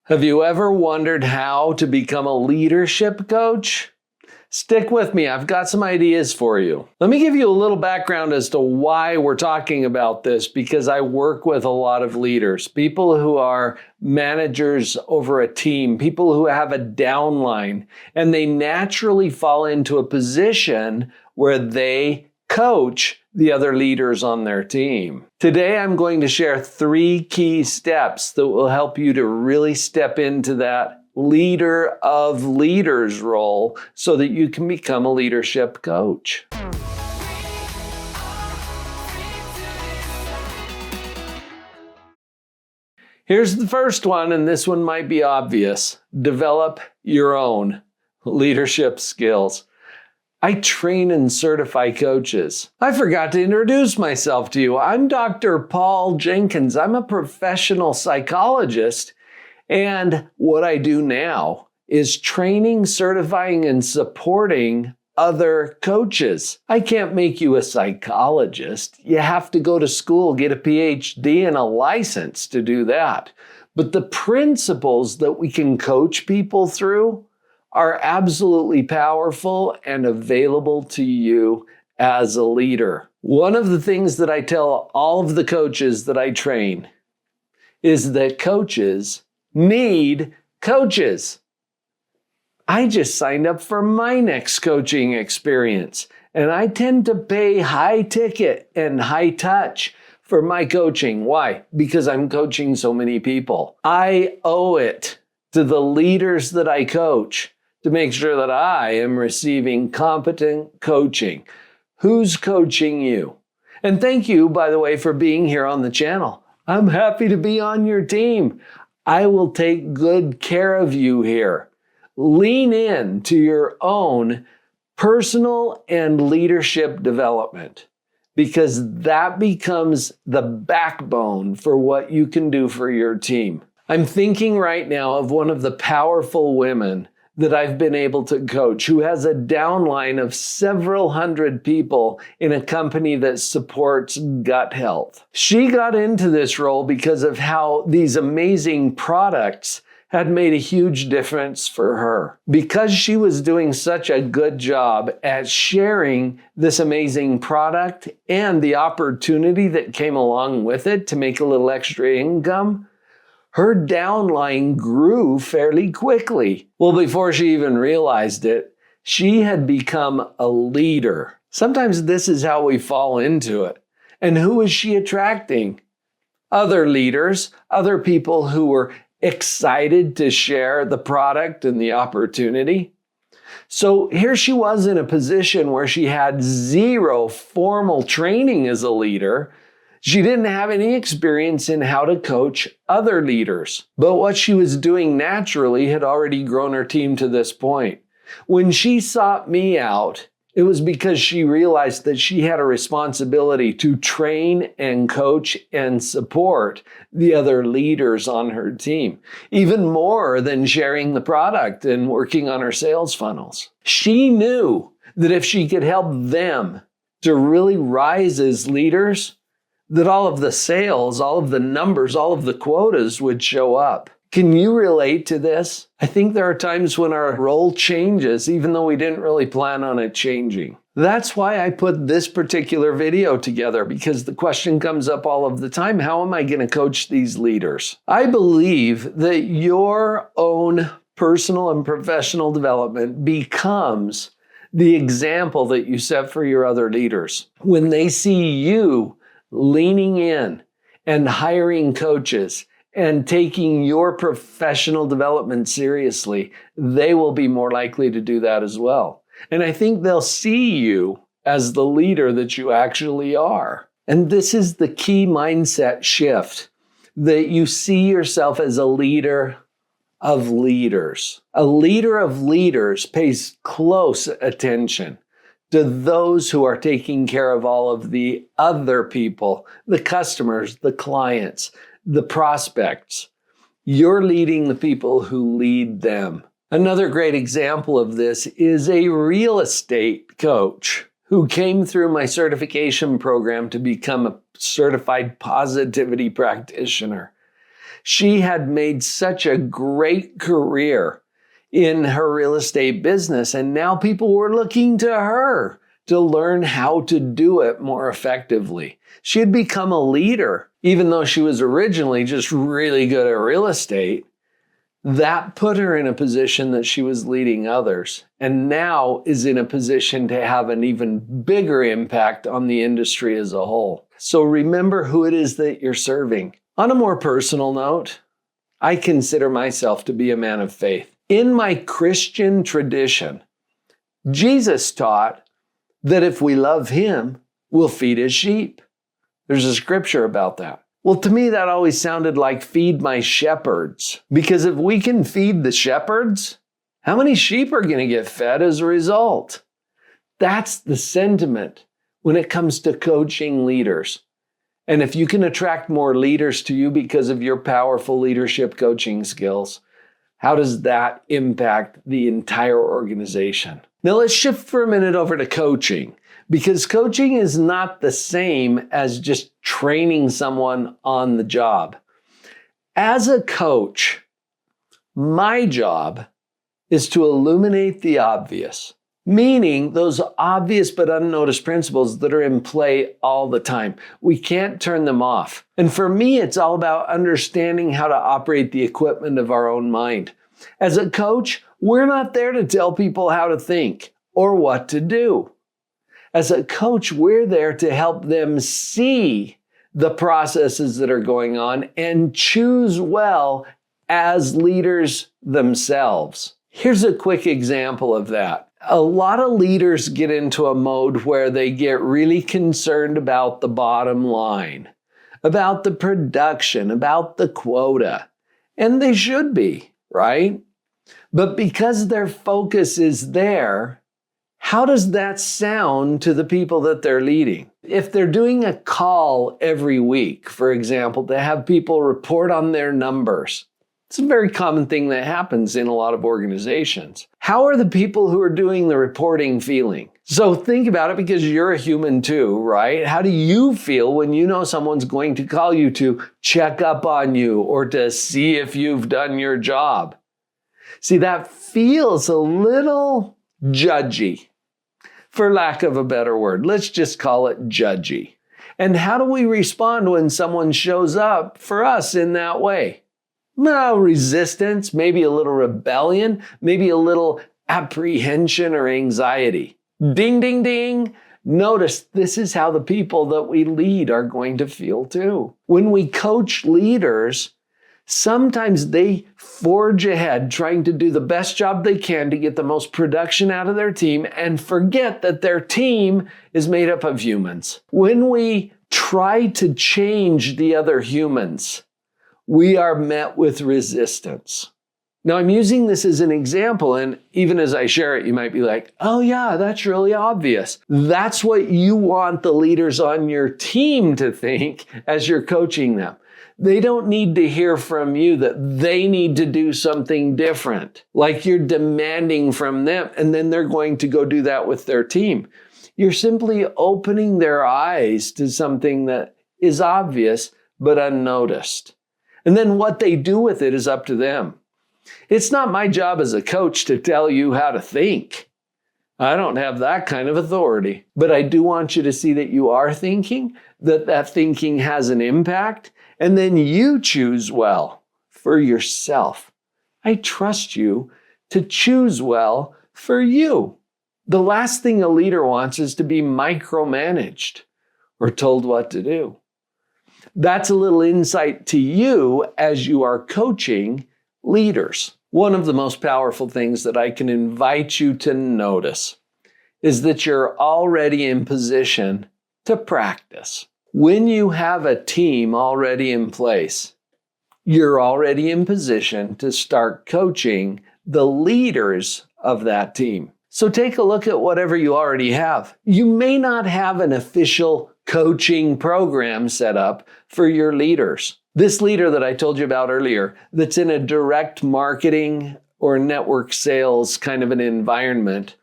Have you ever wondered how to become a leadership coach? Stick with me, I've got some ideas for you. Let me give you a little background as to why we're talking about this, because I work with a lot of leaders, people who are managers over a team, people who have a downline, and they naturally fall into a position where they coach the other leaders on their team. Today, I'm going to share 3 key steps that will help you to really step into that leader of leaders role so that you can become a leadership coach. Here's the first one, and this one might be obvious. Develop your own leadership skills. I train and certify coaches. I forgot to introduce myself to you. I'm Dr. Paul Jenkins. I'm a professional psychologist, and what I do now is training, certifying, and supporting other coaches. I can't make you a psychologist. You have to go to school, get a PhD and a license to do that. But the principles that we can coach people through are absolutely powerful and available to you as a leader. One of the things that I tell all of the coaches that I train is that coaches need coaches. I just signed up for my next coaching experience, and I tend to pay high ticket and high touch for my coaching. Why? Because I'm coaching so many people. I owe it to the leaders that I coach to make sure that I am receiving competent coaching. Who's coaching you? And thank you, by the way, for being here on the channel. I'm happy to be on your team. I will take good care of you here. Lean in to your own personal and leadership development, because that becomes the backbone for what you can do for your team. I'm thinking right now of one of the powerful women that I've been able to coach, who has a downline of several hundred people in a company that supports gut health. She got into this role because of how these amazing products had made a huge difference for her. Because she was doing such a good job at sharing this amazing product and the opportunity that came along with it to make a little extra income, her downline grew fairly quickly. Well, before she even realized it, she had become a leader. Sometimes this is how we fall into it. And who is she attracting? Other leaders, other people who were excited to share the product and the opportunity. So here she was in a position where she had zero formal training as a leader. She didn't have any experience in how to coach other leaders, but what she was doing naturally had already grown her team to this point. When she sought me out, it was because she realized that she had a responsibility to train and coach and support the other leaders on her team, even more than sharing the product and working on her sales funnels. She knew that if she could help them to really rise as leaders, that all of the sales, all of the numbers, all of the quotas would show up. Can you relate to this? I think there are times when our role changes, even though we didn't really plan on it changing. That's why I put this particular video together, because the question comes up all of the time, how am I going to coach these leaders? I believe that your own personal and professional development becomes the example that you set for your other leaders. When they see you leaning in and hiring coaches and taking your professional development seriously, they will be more likely to do that as well. And I think they'll see you as the leader that you actually are. And this is the key mindset shift, that you see yourself as a leader of leaders. A leader of leaders pays close attention to those who are taking care of all of the other people, the customers, the clients, the prospects. You're leading the people who lead them. Another great example of this is a real estate coach who came through my certification program to become a certified positivity practitioner. She had made such a great career in her real estate business, and now people were looking to her to learn how to do it more effectively. She had become a leader, even though she was originally just really good at real estate. That put her in a position that she was leading others, and now is in a position to have an even bigger impact on the industry as a whole. So remember who it is that you're serving. On a more personal note, I consider myself to be a man of faith. In my Christian tradition, Jesus taught that if we love him, we'll feed his sheep. There's a scripture about that. Well, to me, that always sounded like feed my shepherds. Because if we can feed the shepherds, how many sheep are going to get fed as a result? That's the sentiment when it comes to coaching leaders. And if you can attract more leaders to you because of your powerful leadership coaching skills, how does that impact the entire organization? Now let's shift for a minute over to coaching, because coaching is not the same as just training someone on the job. As a coach, my job is to illuminate the obvious, meaning those obvious but unnoticed principles that are in play all the time. We can't turn them off. And for me, it's all about understanding how to operate the equipment of our own mind. As a coach, we're not there to tell people how to think or what to do. As a coach, we're there to help them see the processes that are going on and choose well as leaders themselves. Here's a quick example of that. A lot of leaders get into a mode where they get really concerned about the bottom line, about the production, about the quota. And they should be, right? But because their focus is there, how does that sound to the people that they're leading? If they're doing a call every week, for example, to have people report on their numbers, it's a very common thing that happens in a lot of organizations. How are the people who are doing the reporting feeling? So think about it, because you're a human too, right? How do you feel when you know someone's going to call you to check up on you or to see if you've done your job? See, that feels a little judgy, for lack of a better word. Let's just call it judgy. And how do we respond when someone shows up for us in that way? Well, resistance, maybe a little rebellion, maybe a little apprehension or anxiety. Ding, ding, ding. Notice this is how the people that we lead are going to feel too. When we coach leaders, sometimes they forge ahead trying to do the best job they can to get the most production out of their team and forget that their team is made up of humans. When we try to change the other humans, we are met with resistance. Now, I'm using this as an example, and even as I share it, you might be like, oh yeah, that's really obvious. That's what you want the leaders on your team to think as you're coaching them. They don't need to hear from you that they need to do something different, like you're demanding from them, and then they're going to go do that with their team. You're simply opening their eyes to something that is obvious but unnoticed. And then what they do with it is up to them. It's not my job as a coach to tell you how to think. I don't have that kind of authority. But I do want you to see that you are thinking, that that thinking has an impact, and then you choose well for yourself. I trust you to choose well for you. The last thing a leader wants is to be micromanaged or told what to do. That's a little insight to you as you are coaching leaders. One of the most powerful things that I can invite you to notice is that you're already in position to practice. When you have a team already in place, you're already in position to start coaching the leaders of that team. So take a look at whatever you already have. You may not have an official coaching program set up for your leaders. This leader that I told you about earlier, that's in a direct marketing or network sales kind of an environment,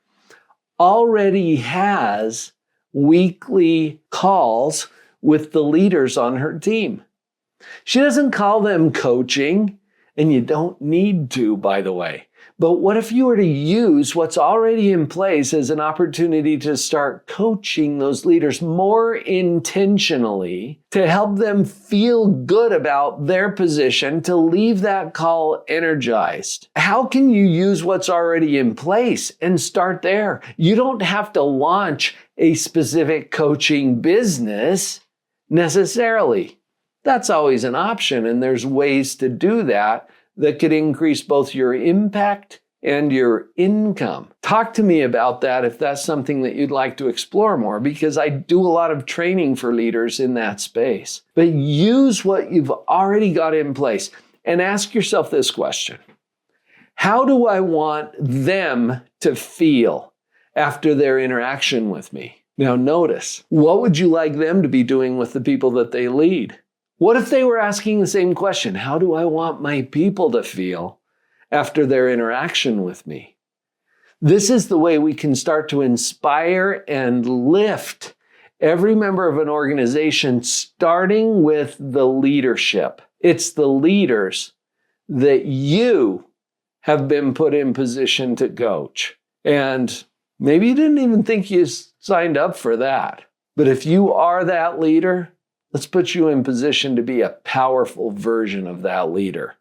already has weekly calls with the leaders on her team. She doesn't call them coaching, and you don't need to, by the way. But what if you were to use what's already in place as an opportunity to start coaching those leaders more intentionally to help them feel good about their position, to leave that call energized? How can you use what's already in place and start there? You don't have to launch a specific coaching business necessarily. That's always an option, and there's ways to do that could increase both your impact and your income. Talk to me about that if that's something that you'd like to explore more, because I do a lot of training for leaders in that space. But use what you've already got in place and ask yourself this question: how do I want them to feel after their interaction with me? Now notice, what would you like them to be doing with the people that they lead? What if they were asking the same question? How do I want my people to feel after their interaction with me? This is the way we can start to inspire and lift every member of an organization, starting with the leadership. It's the leaders that you have been put in position to coach. And maybe you didn't even think you signed up for that. But if you are that leader, let's put you in position to be a powerful version of that leader.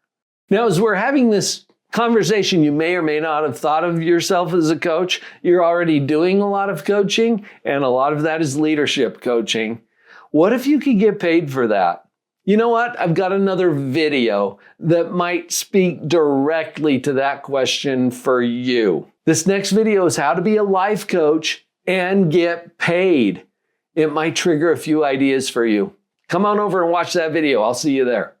Now, as we're having this conversation, you may or may not have thought of yourself as a coach. You're already doing a lot of coaching, and a lot of that is leadership coaching. What if you could get paid for that? You know what? I've got another video that might speak directly to that question for you. This next video is how to be a life coach and get paid. It might trigger a few ideas for you. Come on over and watch that video. I'll see you there.